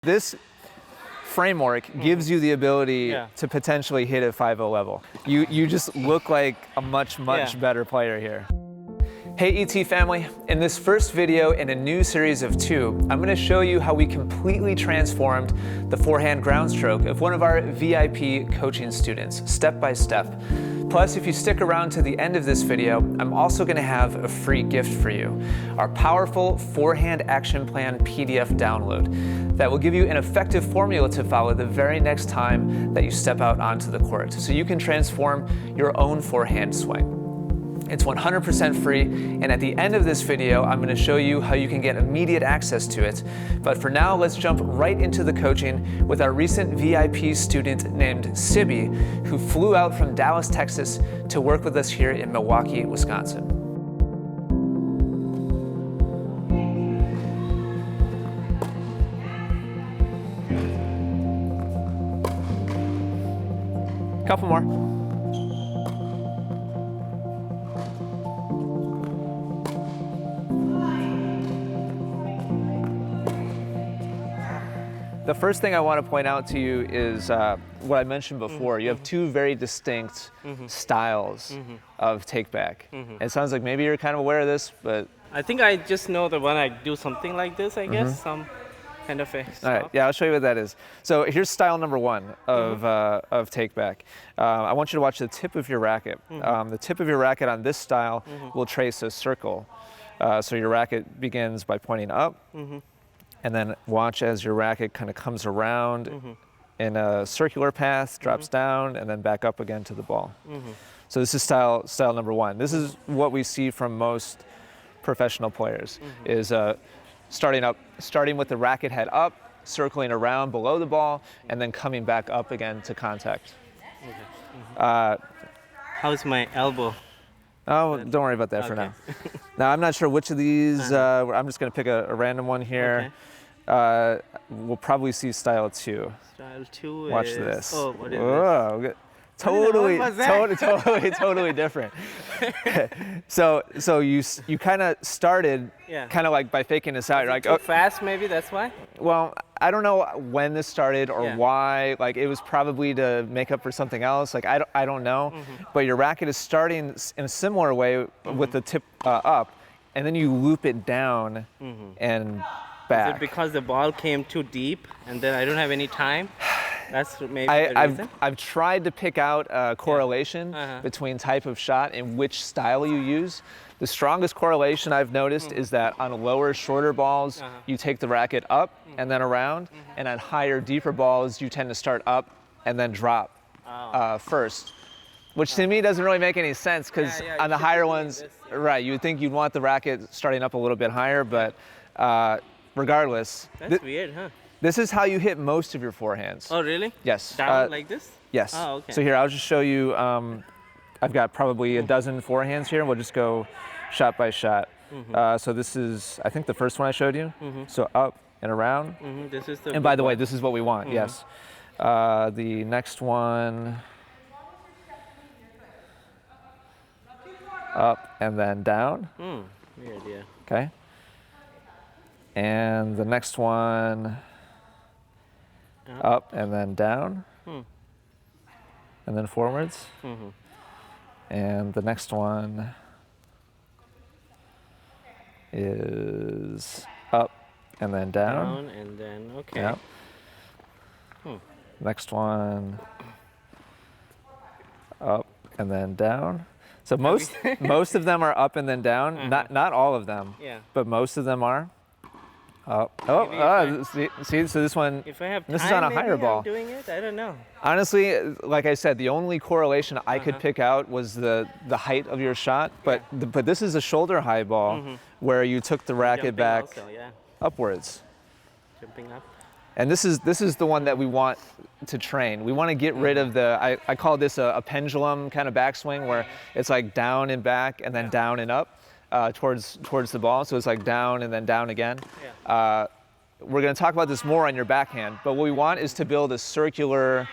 This framework gives you the ability to potentially hit a 5-0 level. You just look like a much better player here. Hey ET family, in this first video in a new series of 2, I'm going to show you how we completely transformed the forehand ground stroke of one of our VIP coaching students, step by step. Plus, if you stick around to the end of this video, I'm also going to have a free gift for you, our powerful Forehand Action Plan PDF download that will give you an effective formula to follow the very next time that you step out onto the court, so you can transform your own forehand swing. It's 100% free, and at the end of this video, I'm going to show you how you can get immediate access to it. But for now, let's jump right into the coaching with our recent VIP student named Sibby, who flew out from Dallas, Texas to work with us here in Milwaukee, Wisconsin. Couple more. The first thing I want to point out to you is what I mentioned before. You have two very distinct styles of take back. It sounds like maybe you're kind of aware of this, but I think I just know that when I do something like this, I guess, some kind of a stop. All right, yeah, I'll show you what that is. So here's style number 1 of take back. I want you to watch the tip of your racket. The tip of your racket on this style will trace a circle. So your racket begins by pointing up. And then watch as your racket kind of comes around in a circular path, drops down, and then back up again to the ball. So this is style number 1. This is what we see from most professional players, is starting with the racket head up, circling around below the ball, and then coming back up again to contact. How's my elbow? Oh, don't worry about that for now. Now, I'm not sure which of these, I'm just going to pick a random one here. We'll probably see style 2. Style 2 Watch is... this. Oh, what is this? Totally different. so you kind of started kind of like by faking this out. You're like, too fast maybe, that's why? Well, I don't know when this started or why. Like, it was probably to make up for something else. Like, I don't know. But your racket is starting in a similar way with the tip up, and then you loop it down and back. Is it because the ball came too deep and then I don't have any time? That's maybe the reason? I've tried to pick out a correlation between type of shot and which style you use. The strongest correlation I've noticed is that on lower, shorter balls, you take the racket up and then around, and on higher, deeper balls, you tend to start up and then drop first, which to me doesn't really make any sense, because on the higher ones, you would think you'd want the racket starting up a little bit higher, but regardless. That's weird, huh? This is how you hit most of your forehands. Oh, really? Yes. Down like this? Yes. Oh, okay. So here, I'll just show you, I've got probably a dozen forehands here, and we'll just go shot by shot. So this is, I think, the first one I showed you. So up and around. This is the and by the way, this is what we want, yes. The next one, up and then down. Weird, yeah. Okay. And the next one, up and then down, and then forwards. And the next one is up and then down. And then, okay. Yep. Next one, up and then down. So most of them are up and then down. Not all of them, but most of them are. See, so this one, if I have time, this is on a higher ball. I'm doing it? I don't know. Honestly, like I said, the only correlation I could pick out was the height of your shot, but this is a shoulder high ball where you took the racket back upwards. Jumping up. And this is the one that we want to train. We want to get rid of the, I call this a pendulum kind of backswing, where it's like down and back and then down and up. Towards the ball, so it's like down and then down again. We're going to talk about this more on your backhand, but what we want is to build a circular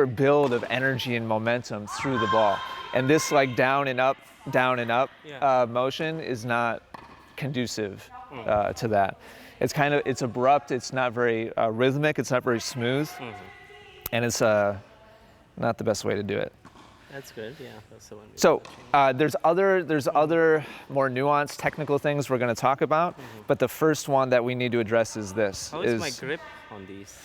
build of energy and momentum through the ball. And this like down and up motion is not conducive to that. it's abrupt. It's not very rhythmic. It's not very smooth, and it's not the best way to do it. That's good. Yeah, that's the one. So there's other more nuanced technical things we're going to talk about, but the first one that we need to address is this. How is my grip on these?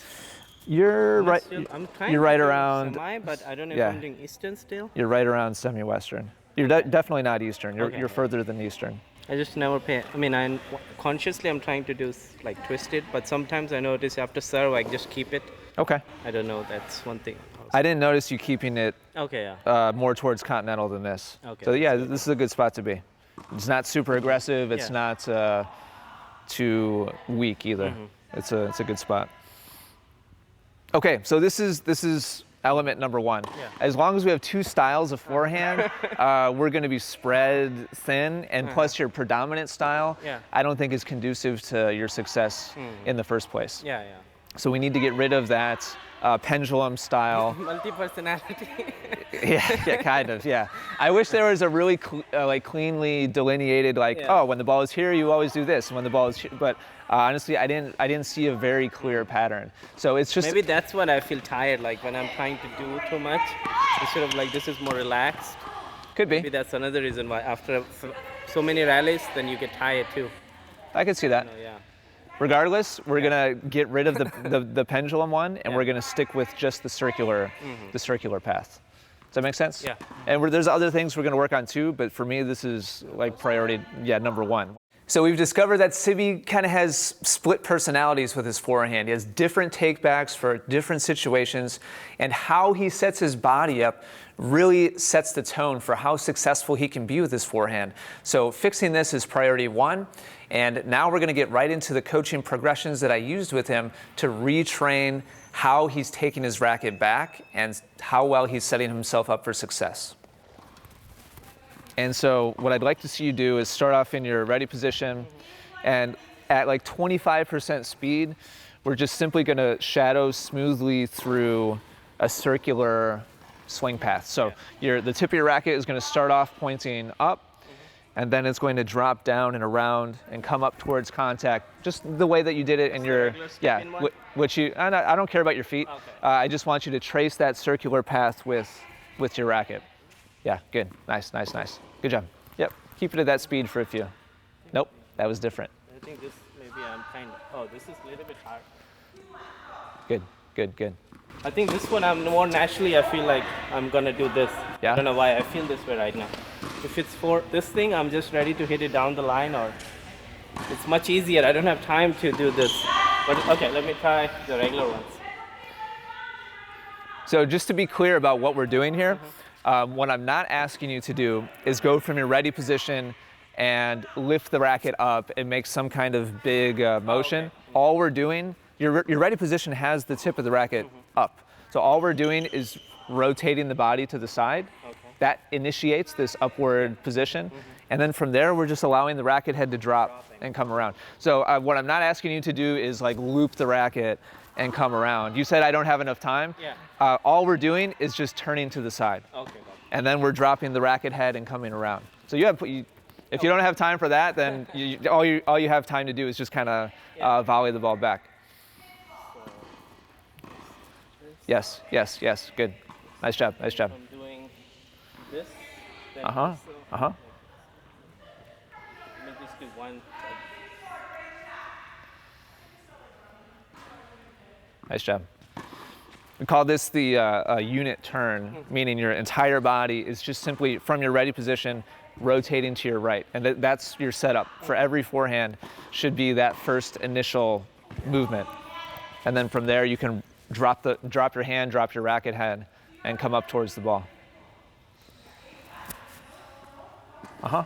You're right. I'm trying you're right to do around. Semi, but I don't know if I'm doing Eastern still. You're right around semi-Western. You're definitely not Eastern. You're further than Eastern. I just never pay. I mean, consciously I'm trying to do like twist it, but sometimes I notice after serve I just keep it. Okay. I don't know. That's one thing. I didn't notice you keeping it. Okay. More towards continental than this. Okay. So yeah, this is a good spot to be. It's not super aggressive. It's not too weak either. It's a good spot. Okay, so this is element number one. Yeah. As long as we have two styles of forehand, we're going to be spread thin, and plus your predominant style, I don't think is conducive to your success in the first place. Yeah. So we need to get rid of that pendulum style. Multi-personality. yeah, kind of. Yeah. I wish there was a really cleanly delineated oh, when the ball is here, you always do this, and when the ball is here. But honestly, I didn't see a very clear pattern. So it's just maybe that's what I feel tired like when I'm trying to do too much instead of like this is more relaxed. Could be. Maybe that's another reason why after so many rallies, then you get tired too. I could see that. Yeah. Regardless, we're gonna get rid of the pendulum one, and we're gonna stick with just the circular path. Does that make sense? Yeah. And there's other things we're gonna work on too, but for me, this is like priority, number one. So we've discovered that Sibby kind of has split personalities with his forehand. He has different takebacks for different situations, and how he sets his body up really sets the tone for how successful he can be with his forehand. So fixing this is priority one, and now we're going to get right into the coaching progressions that I used with him to retrain how he's taking his racket back and how well he's setting himself up for success. And so what I'd like to see you do is start off in your ready position, and at like 25% speed, we're just simply going to shadow smoothly through a circular swing path. So the tip of your racket is going to start off pointing up, and then it's going to drop down and around and come up towards contact, just the way that you did it in your, which you, I don't care about your feet. Okay. I just want you to trace that circular path with your racket. Yeah, good, nice. Good job. Yep, keep it at that speed for a few. Nope, that was different. I think this, maybe I'm kind of, this is a little bit hard. Good. I think this one I'm more naturally, I feel like I'm gonna do this. Yeah? I don't know why I feel this way right now. If it's for this thing, I'm just ready to hit it down the line, or it's much easier. I don't have time to do this. But okay, let me try the regular ones. So just to be clear about what we're doing here, what I'm not asking you to do is go from your ready position and lift the racket up and make some kind of big motion. Okay. All we're doing, your ready position has the tip of the racket up. So all we're doing is rotating the body to the side. Okay. That initiates this upward position. And then from there, we're just allowing the racket head to drop and come around. So what I'm not asking you to do is like loop the racket and come around. You said I don't have enough time. Yeah. All we're doing is just turning to the side. Okay. And then we're dropping the racket head and coming around. So if you don't have time for that, then all you have time to do is just kind of volley the ball back. Yes, good. Nice job. I'm doing this. Then Let me just do one. Nice job. We call this the unit turn, meaning your entire body is just simply from your ready position, rotating to your right. And that's your setup for every forehand, should be that first initial movement. And then from there, you can drop your hand, drop your racket head, and come up towards the ball. So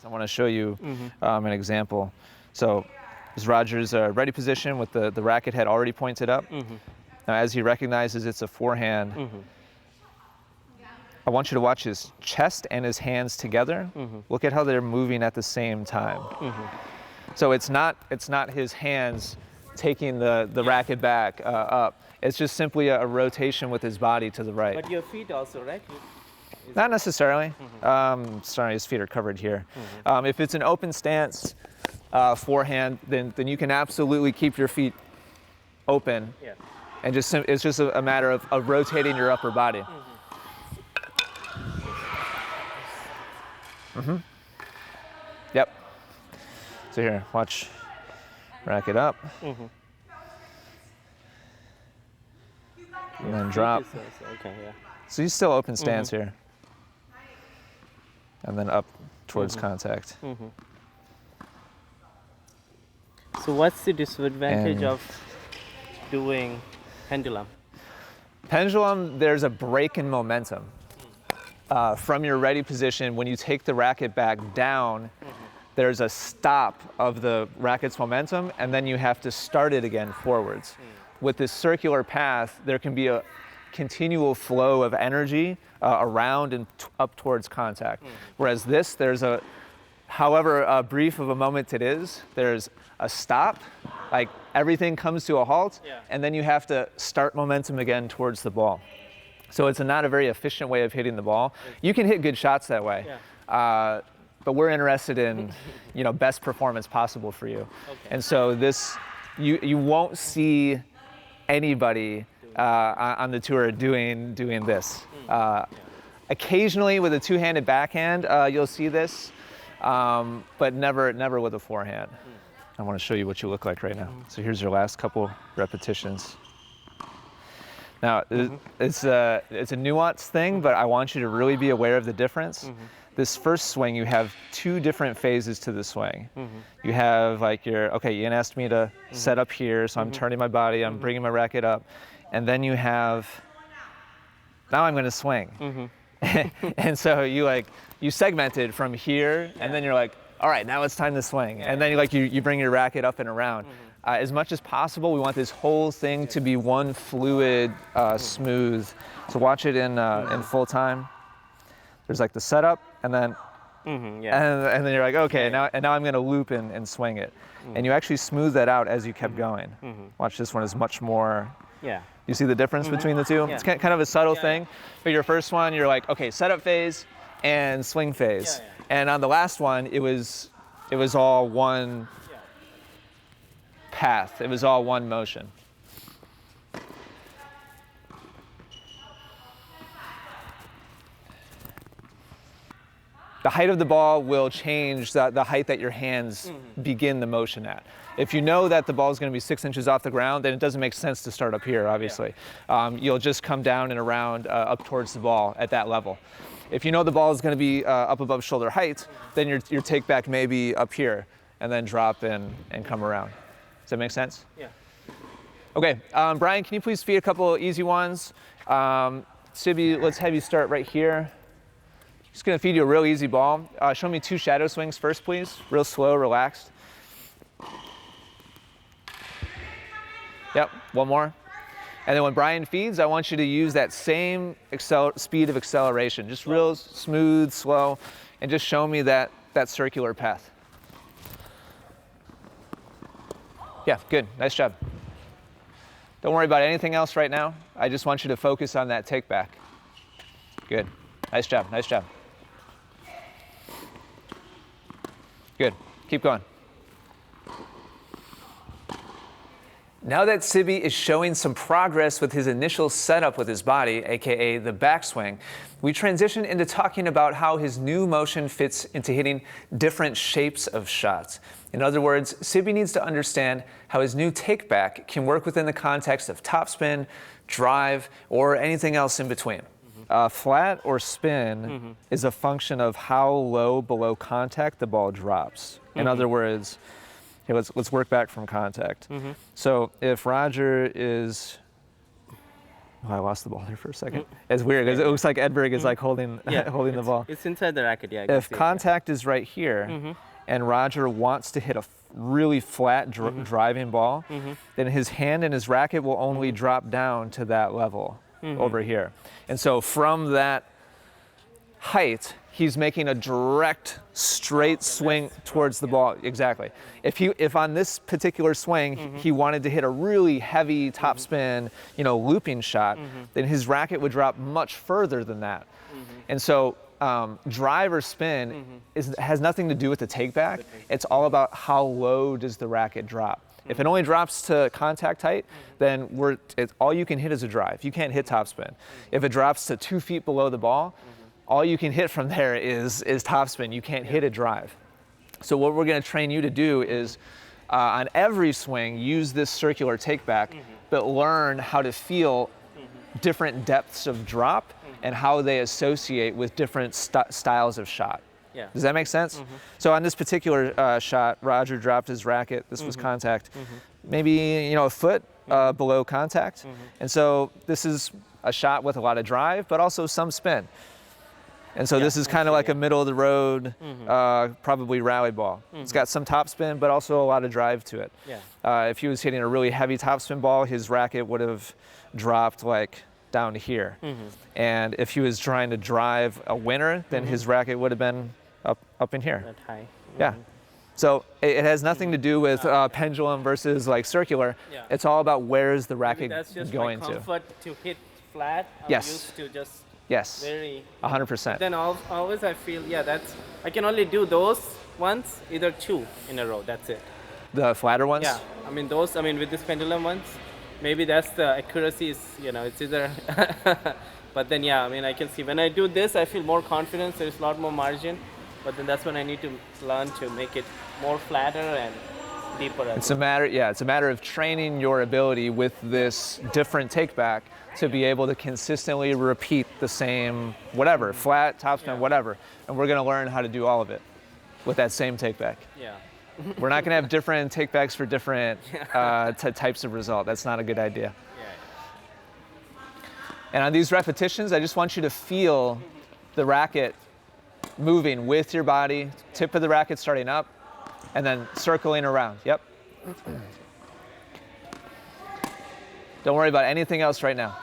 I want to show you an example. So this is Roger's ready position with the racket head already pointed up. Now, as he recognizes it's a forehand, I want you to watch his chest and his hands together. Look at how they're moving at the same time. So it's not his hands taking the racket back up. It's just simply a rotation with his body to the right. But your feet also, right? Not necessarily. Sorry, his feet are covered here. If it's an open stance, forehand, then you can absolutely keep your feet open. Yeah. And it's just a matter of rotating your upper body. Yep. So here, watch. Rack it up. And then drop. Okay, yeah. So you still open stance here. And then up towards contact. So what's the disadvantage of doing pendulum? Pendulum, there's a break in momentum. From your ready position, when you take the racket back down, there's a stop of the racket's momentum, and then you have to start it again forwards. With this circular path, there can be a continual flow of energy around and up towards contact. Whereas this, however brief of a moment it is, there's a stop, like everything comes to a halt, and then you have to start momentum again towards the ball. So it's not a very efficient way of hitting the ball. You can hit good shots that way, but we're interested in best performance possible for you. And so this, you won't see anybody on the tour doing this. Occasionally with a two-handed backhand, you'll see this, but never with a forehand. I want to show you what you look like right now. So here's your last couple repetitions. Now, it's a nuanced thing, but I want you to really be aware of the difference. This first swing, you have two different phases to the swing. You have like Ian asked me to set up here, so I'm turning my body, I'm bringing my racket up. And then you have, now I'm going to swing. And so you segmented from here, and then you're like, all right, now it's time to swing. And then you bring your racket up and around. As much as possible, we want this whole thing to be one fluid, smooth. So watch it in full time. There's like the setup, and then and then you're like, okay, now I'm going to loop and swing it. And you actually smooth that out as you kept going. Watch, this one is much more. You see the difference between the two? It's kind of a subtle thing. But your first one, you're like, okay, setup phase and swing phase. And on the last one, it was all one path. It was all one motion. The height of the ball will change the height that your hands begin the motion at. If you know that the ball is going to be 6 inches off the ground, then it doesn't make sense to start up here, obviously. You'll just come down and around up towards the ball at that level. If you know the ball is going to be up above shoulder height, then your take back may be up here, and then drop and come around. Does that make sense? Yeah. Okay, Bryan, can you please feed a couple of easy ones? Sibby, let's have you start right here. Just gonna feed you a real easy ball. Show me 2 shadow swings first, please. Real slow, relaxed. Yep, one more. And then when Bryan feeds, I want you to use that same speed of acceleration. Just real smooth, slow, and just show me that circular path. Yeah, good, nice job. Don't worry about anything else right now. I just want you to focus on that take back. Good, nice job, nice job. Good, keep going. Now that Sibby is showing some progress with his initial setup with his body, aka the backswing, we transition into talking about how his new motion fits into hitting different shapes of shots. In other words, Sibby needs to understand how his new take back can work within the context of topspin, drive, or anything else in between. Flat or spin is a function of how low below contact the ball drops. In other words, here, let's work back from contact. So if Roger is, I lost the ball there for a second. It's weird because it looks like Edberg is like holding the ball. It's inside the racket, yeah. If contact is right here, and Roger wants to hit a really flat driving ball, then his hand and his racket will only drop down to that level over here. And so from that height, he's making a direct, straight swing towards the ball. Exactly. If on this particular swing, he wanted to hit a really heavy topspin, looping shot, then his racket would drop much further than that. And so drive or spin has nothing to do with the take back. It's all about how low does the racket drop. If it only drops to contact height, then all you can hit is a drive. You can't hit topspin. If it drops to 2 feet below the ball, all you can hit from there is topspin. You can't hit a drive. So what we're going to train you to do is on every swing, use this circular take back, but learn how to feel different depths of drop and how they associate with different styles of shot. Yeah. Does that make sense? So on this particular shot, Roger dropped his racket. This was contact, maybe a foot below contact. And so this is a shot with a lot of drive, but also some spin. And so this is kind of like a middle of the road, probably rally ball. It's got some topspin, but also a lot of drive to it. If he was hitting a really heavy topspin ball, his racket would have dropped like down to here. And if he was trying to drive a winner, then his racket would have been up in here. That high. Yeah. So it has nothing to do with pendulum versus like circular. It's all about where is the racket That's just going my comfort to hit flat. I'm used to just very 100%. Then always I feel I can only do those once, either 2 in a row. That's it. The flatter ones. Yeah. I mean with this pendulum ones, maybe that's the accuracy is it's either. But then I can see when I do this, I feel more confidence. There's a lot more margin. But then that's when I need to learn to make it more flatter and deeper. It's a matter of training your ability with this different take back to be able to consistently repeat the same whatever, flat, topspin, whatever. And we're going to learn how to do all of it with that same take back. Yeah. We're not going to have different take backs for different types of result. That's not a good idea. And on these repetitions, I just want you to feel the racket moving with your body, tip of the racket starting up, and then circling around. Yep. Don't worry about anything else right now.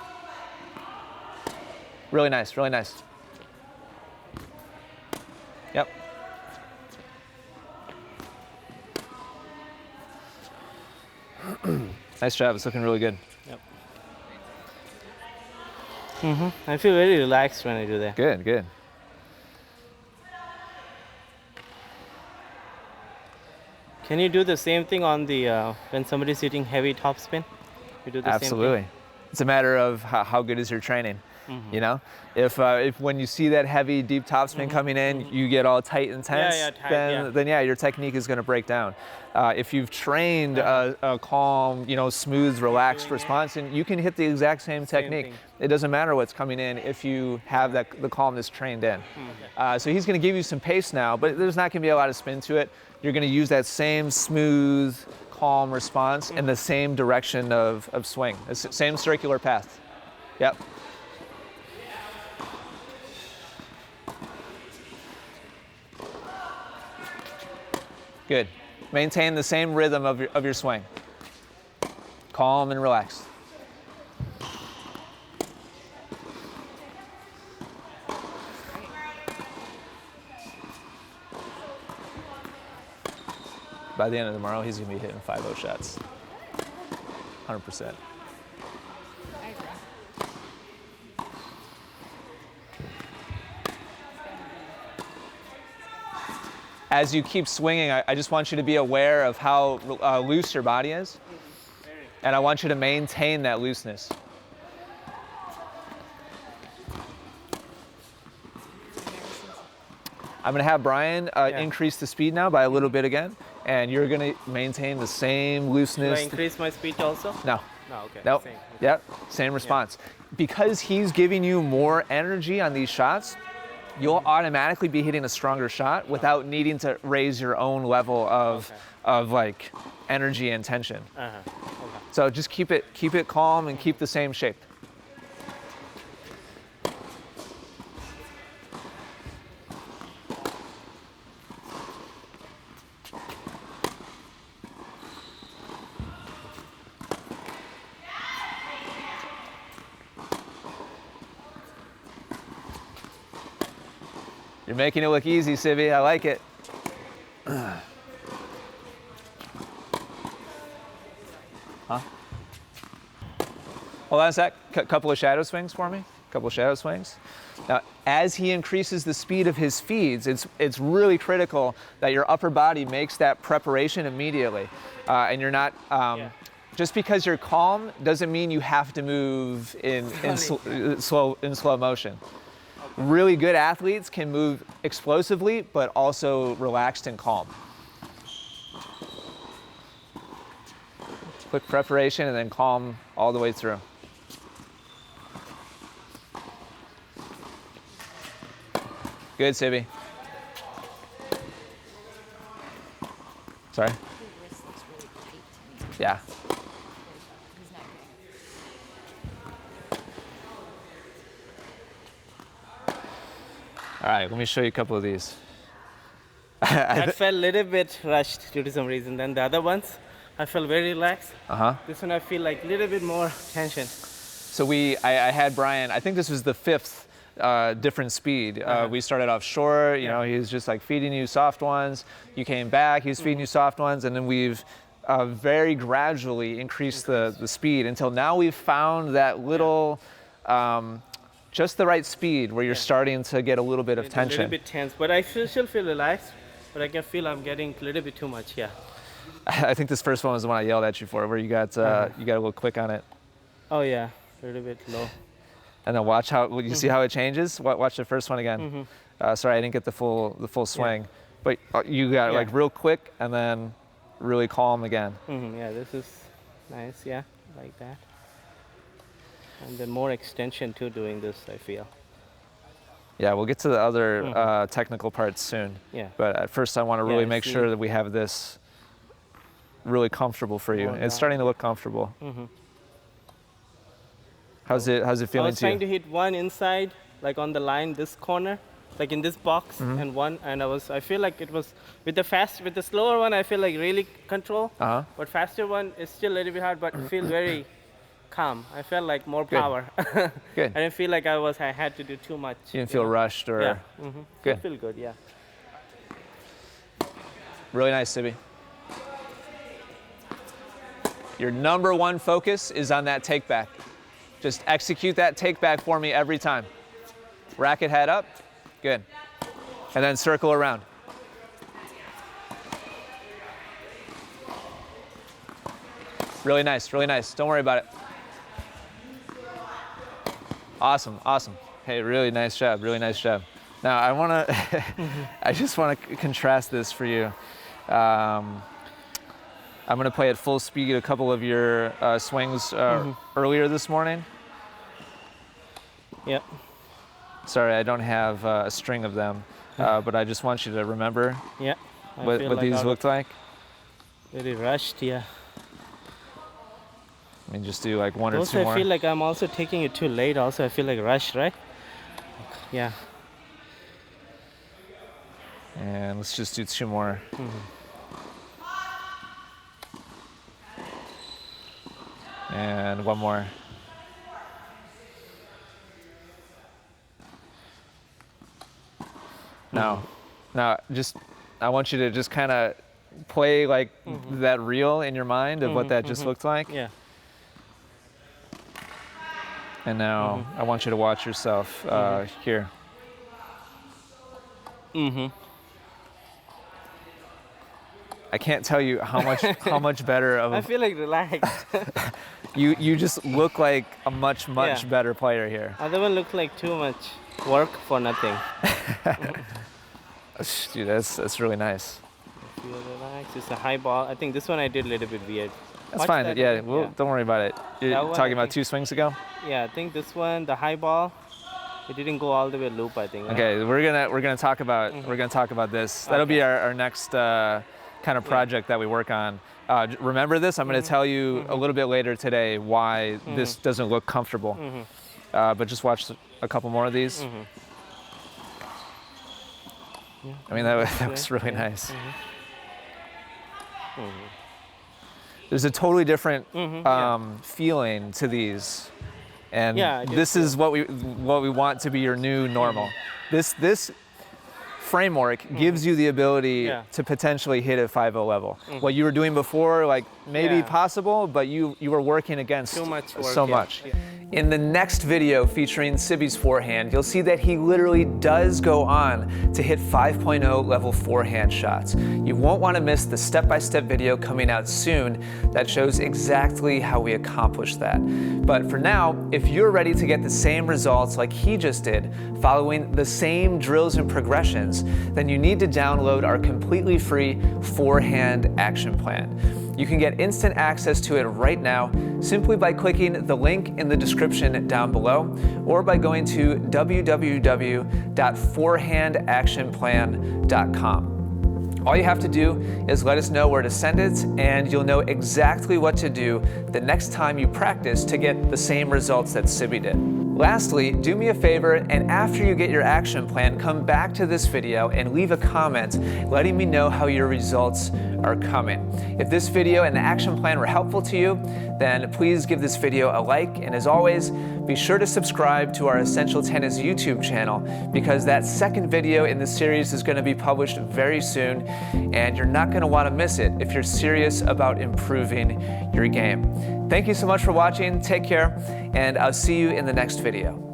Really nice, really nice. Yep. Nice job, it's looking really good. Yep. I feel very relaxed when I do that. Good, good. Can you do the same thing on the when somebody's hitting heavy topspin? You do the Absolutely. same thing? It's a matter of how good is your training. You know, if when you see that heavy deep topspin coming in, you get all tight and tense, then your technique is going to break down. If you've trained a calm, smooth, relaxed response, and you can hit the exact same technique. It doesn't matter what's coming in if you have the calmness trained in. So he's going to give you some pace now, but there's not going to be a lot of spin to it. You're going to use that same smooth, calm response in the same direction of swing, the same circular path. Yep. Good. Maintain the same rhythm of your swing. Calm and relaxed. By the end of tomorrow, he's going to be hitting 5-0 shots. 100%. As you keep swinging, I just want you to be aware of how loose your body is. And I want you to maintain that looseness. I'm going to have Bryan increase the speed now by a little bit again. And you're going to maintain the same looseness. Do I increase my speed also? No. No, okay. Nope. Same. Yep, same response. Because he's giving you more energy on these shots, you'll automatically be hitting a stronger shot without needing to raise your own level of like energy and tension. So just keep it calm and keep the same shape. You're making it look easy, Sivi. I like it. Huh? Hold on a sec. Couple of shadow swings for me. Couple of shadow swings. Now, as he increases the speed of his feeds, it's really critical that your upper body makes that preparation immediately. And you're not, just because you're calm doesn't mean you have to move in slow motion. Really good athletes can move explosively, but also relaxed and calm. Quick preparation and then calm all the way through. Good, Sibby. Sorry? Yeah. All right, let me show you a couple of these. I felt a little bit rushed due to some reason. Then the other ones, I felt very relaxed. This one I feel like a little bit more tension. So I had Bryan, I think this was the 5th different speed. We started off short, you know, he was just like feeding you soft ones. You came back, he was feeding you soft ones, and then we've very gradually increased the speed until now we've found that little, just the right speed where you're starting to get a little bit of tension. A little bit tense, but I still feel relaxed, but I can feel I'm getting a little bit too much, I think this first one was the one I yelled at you for, where you got a little quick on it. Oh yeah, a little bit low. And then watch how, you see how it changes? Watch the first one again. Sorry, I didn't get the full swing. But you got like real quick and then really calm again. Yeah, this is nice, like that. And then more extension too doing this, I feel. Yeah, we'll get to the other technical parts soon. But at first I want to really make sure that we have this really comfortable for you. And it's starting to look comfortable. How's it feeling to you? I was trying to hit one inside, like on the line, this corner, like in this box, and one, and I feel like it was, with the slower one, I feel like really control, but faster one is still a little bit hard, but I feel very calm. I felt like more power. Good. I didn't feel like I had to do too much. You didn't feel rushed or? Good. I feel good, Really nice, Sibby. Your number one focus is on that take back. Just execute that take back for me every time. Racket head up, good. And then circle around. Really nice, really nice. Don't worry about it. Awesome, awesome. Hey, really nice job, really nice job. Now I wanna, I just wanna contrast this for you. I'm gonna play at full speed a couple of your swings earlier this morning. Sorry, I don't have a string of them, but I just want you to remember what like these looked like. Very rushed, I mean, just do like one or two more. I feel like I'm also taking it too late. Also, I feel like rushed, right? And let's just do 2 more. And 1 more. Now, just, I want you to just kind of play like that reel in your mind of what that just looked like. And now I want you to watch yourself here. I can't tell you how much better of. I feel like relaxed. You just look like a much better player here. Other one looked like too much work for nothing. Dude, that's really nice. I feel relaxed. It's a high ball. I think this one I did a little bit weird. That's fine. Don't worry about it. You're talking about 2 swings ago? Yeah, I think this one, the high ball, it didn't go all the way loop, I think. Right? Okay, we're gonna talk about this. That'll be our next kind of project that we work on. Remember this? I'm gonna tell you a little bit later today why this doesn't look comfortable. But just watch a couple more of these. I mean, that looks really nice. There's a totally different feeling to these, and this is what we want to be your new normal. This framework gives you the ability to potentially hit a 5-0 level. What you were doing before, like maybe possible, but you were working against too much work, so much. In the next video featuring Sibby's forehand, you'll see that he literally does go on to hit 5.0 level forehand shots. You won't want to miss the step-by-step video coming out soon that shows exactly how we accomplish that. But for now, if you're ready to get the same results like he just did, following the same drills and progressions, then you need to download our completely free Forehand action plan. You can get instant access to it right now simply by clicking the link in the description down below or by going to www.forehandactionplan.com. All you have to do is let us know where to send it, and you'll know exactly what to do the next time you practice to get the same results that Sibby did. Lastly, do me a favor, and after you get your action plan, come back to this video and leave a comment letting me know how your results are coming. If this video and the action plan were helpful to you, then please give this video a like, and as always, be sure to subscribe to our Essential Tennis YouTube channel because that second video in the series is going to be published very soon, and you're not going to want to miss it if you're serious about improving your game. Thank you so much for watching, take care, and I'll see you in the next video.